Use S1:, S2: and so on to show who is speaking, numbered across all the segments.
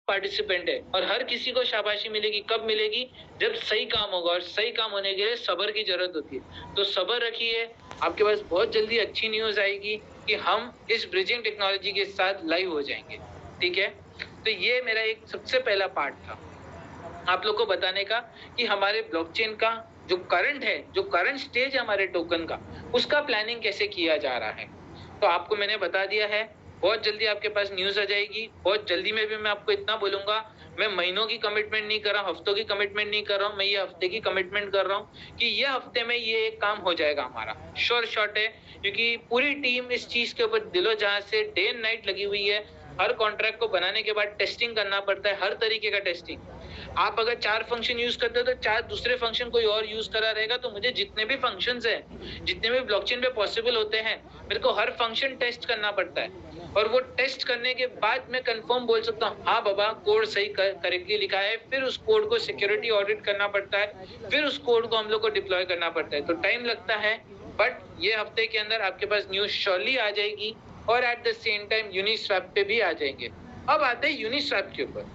S1: Participant है और हर किसी को शाबाशी मिलेगी। कब मिलेगी? जब सही काम होगा, और सही काम होने के लिए सब्र की जरूरत होती है। तो सब्र रखिए, आपके पास बहुत जल्दी अच्छी न्यूज आएगी कि हम इस ब्रिजिंग टेक्नोलॉजी के साथ लाइव हो जाएंगे। ठीक है, तो ये मेरा एक सबसे पहला पार्ट था आप लोग को बताने का कि हमारे ब्लॉकचेन का जो करंट है, जो करंट स्टेज है हमारे टोकन का, उसका प्लानिंग कैसे किया जा रहा है। तो आपको मैंने बता दिया है, बहुत जल्दी आपके पास न्यूज आ जाएगी। बहुत जल्दी में भी मैं आपको इतना बोलूंगा, मैं महीनों की कमिटमेंट नहीं कर रहा हूँ, हफ्तों की कमिटमेंट नहीं कर रहा हूँ, मैं ये हफ्ते की कमिटमेंट कर रहा हूँ कि ये हफ्ते में ये काम हो जाएगा हमारा। श्योर शॉट है, क्योंकि पूरी टीम इस चीज के ऊपर दिलो जहां से डे एंड नाइट लगी हुई है। हर कॉन्ट्रैक्ट को बनाने के बाद टेस्टिंग करना पड़ता है, हर तरीके का टेस्टिंग। आप अगर 4 फंक्शन यूज करते हो तो 4 दूसरे फंक्शन कोई और यूज करा रहेगा। तो मुझे जितने भी फंक्शंस हैं, जितने भी ब्लॉकचेन पे पॉसिबल होते हैं, मेरे को हर फंक्शन टेस्ट करना पड़ता है। और वो टेस्ट करने के बाद मैं कंफर्म बोल सकता हूँ, हाँ बाबा कोड सही करेक्टली लिखा है। फिर उस कोड को सिक्योरिटी ऑडिट करना पड़ता है, फिर उस कोड को हम लोग को डिप्लॉय करना पड़ता है। तो टाइम लगता है, बट ये हफ्ते के अंदर आपके पास न्यूज श्योरली आ जाएगी और at the same time Uniswap पे भी आ जाएंगे। अब आते हैं यूनिस्वैप के ऊपर।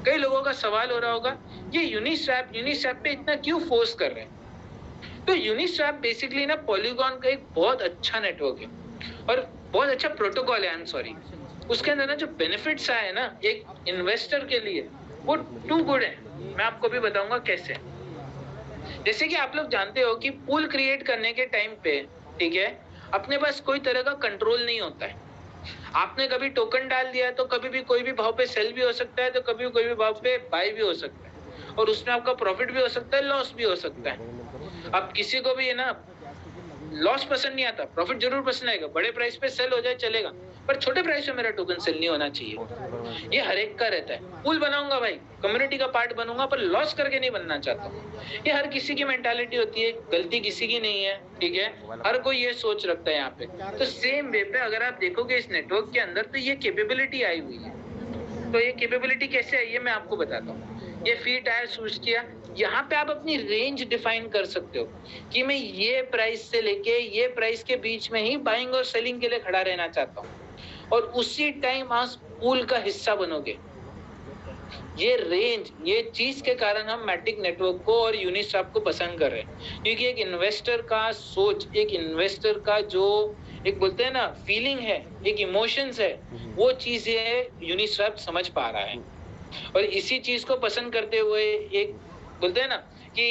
S1: कई लोगों का सवाल हो रहा होगा, ये यूनिस्वैप पे इतना क्यों फोर्स कर रहे हैं? तो यूनिस्वैप बेसिकली ना पॉलीगॉन का एक बहुत अच्छा नेटवर्क है और बहुत अच्छा प्रोटोकॉल है। आई एम सॉरी, उसके अंदर ना जो बेनिफिट्स आए ना एक इन्वेस्टर के लिए, वो टू गुड है। मैं आपको भी बताऊंगा कैसे। जैसे कि आप लोग जानते हो कि पूल क्रिएट करने के टाइम पे, ठीक है, अपने पास कोई तरह का कंट्रोल नहीं होता है। आपने कभी टोकन डाल दिया तो कभी भी कोई भी भाव पे सेल भी हो सकता है, तो कभी कोई भी भाव पे बाय भी हो सकता है, और उसमें आपका प्रॉफिट भी हो सकता है, लॉस भी हो सकता है। अब किसी को भी है ना लॉस पसंद नहीं आता, प्रॉफिट जरूर पसंद आएगा। बड़े प्राइस पे सेल हो जाए चलेगा, पर छोटे प्राइस पे मेरा टोकन सेल नहीं होना चाहिए। ये हर एक का रहता है। पूल बनाऊंगा भाई, कम्युनिटी का पार्ट बनूंगा, पर लॉस करके नहीं बनना चाहता। ये हर किसी की मेंटालिटी होती है, गलती किसी की नहीं है। ठीक है, हर कोई ये सोच रखता है यहाँ पे। तो सेम वे पे अगर आप देखोगे इस नेटवर्क के अंदर, तो ये कैपेबिलिटी आई हुई है। तो ये कैपेबिलिटी कैसे आई है मैं आपको बताता हूँ। ये फीट आया, स्विच किया, यहाँ पे आप अपनी रेंज डिफाइन कर सकते हो कि मैं ये प्राइस से लेके ये प्राइस के बीच में ही बाइंग और सेलिंग के लिए खड़ा रहना चाहता हूँ, और उसी टाइम आप पूल का हिस्सा बनोगे। ये रेंज, ये चीज के कारण हम मैटिक नेटवर्क को और यूनिस्वैप को पसंद कर रहे हैं, क्योंकि एक इन्वेस्टर का सोच, एक इन्वेस्टर का जो एक बोलते हैं ना फीलिंग है, एक इमोशंस है, वो चीज ये यूनिस्वैप समझ पा रहा है। और इसी चीज को पसंद करते हुए एक बोलते हैं ना कि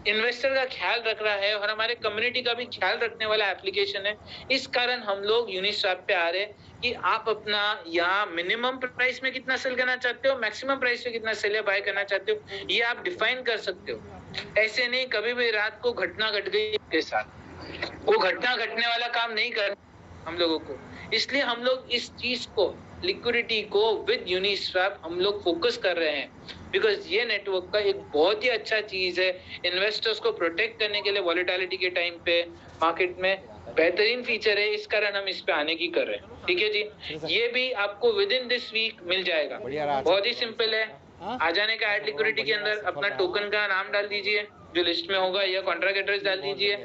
S1: इन्वेस्टर का ख्याल रख रहा है और हमारे कम्युनिटी का भी ख्याल रखने वाला एप्लीकेशन है। इस कारण हम लोग यूनिस्वैप पे आ रहे हैं कि आप अपना यहाँ मिनिमम प्राइस में कितना सेल करना चाहते हो, मैक्सिमम प्राइस में कितना सेल या बाय करना चाहते हो, ये आप डिफाइन कर सकते हो। ऐसे नहीं कभी भी रात को घटना घट गई के साथ, वो घटना घटने वाला काम नहीं कर हम लोगों को। इसलिए हम लोग इस चीज को, लिक्विडिटी को विद यूनिस्वैप हम लोग फोकस कर रहे हैं, बिकॉज ये नेटवर्क का एक बहुत ही अच्छा चीज है इन्वेस्टर्स को प्रोटेक्ट करने के लिए। वॉलेटिलिटी के टाइम पे मार्केट में बेहतरीन फीचर है, इस कारण हम इस पे आने की कर रहे हैं। ठीक है जी, ये भी आपको विद इन दिस वीक मिल जाएगा। बहुत ही सिंपल है, आ जाने का ऐड लिक्विडिटी के अंदर अपना टोकन का नाम डाल दीजिए जो लिस्ट में होगा, या कॉन्ट्रैक्ट एड्रेस डाल दीजिए।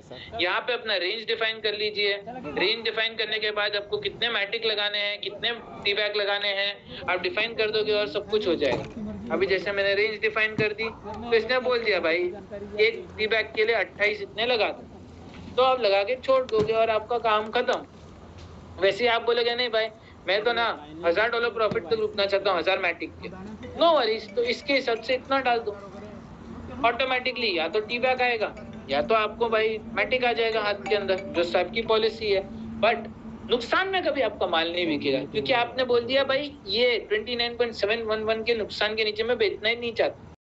S1: यहाँ पे अपना रेंज डिफाइन कर लीजिए। रेंज डिफाइन करने के बाद आपको कितने मैटिक लगाने हैं, कितने टी बैक लगाने हैं, आप डिफाइन कर दोगे और सब कुछ हो जाएगा। अभी जैसे मैंने रेंज डिफाइन कर दी, तो इसने बोल दिया भाई एक टी बैक के लिए 28 इतने लगा दो, तो आप लगा के छोड़ दोगे और आपका काम खत्म। वैसे आप बोलोगे नहीं भाई मैं तो ना $1000 प्रॉफिट तक रुकना चाहता हूँ 1000 मैटिक के, नो वरीज, तो इसके हिसाब से इतना डाल दो। ऑटोमेटिकली या तो टी बैक आएगा या तो आपको भाई मैटिक आ जाएगा हाथ के अंदर, जो सबकी पॉलिसी है। बट नुकसान में कभी आपका माल नहीं बिकेगा, क्योंकि आपने बोल दिया भाई ये 29.711 के नुकसान के नीचे मैं बेचना ही नहीं चाहता।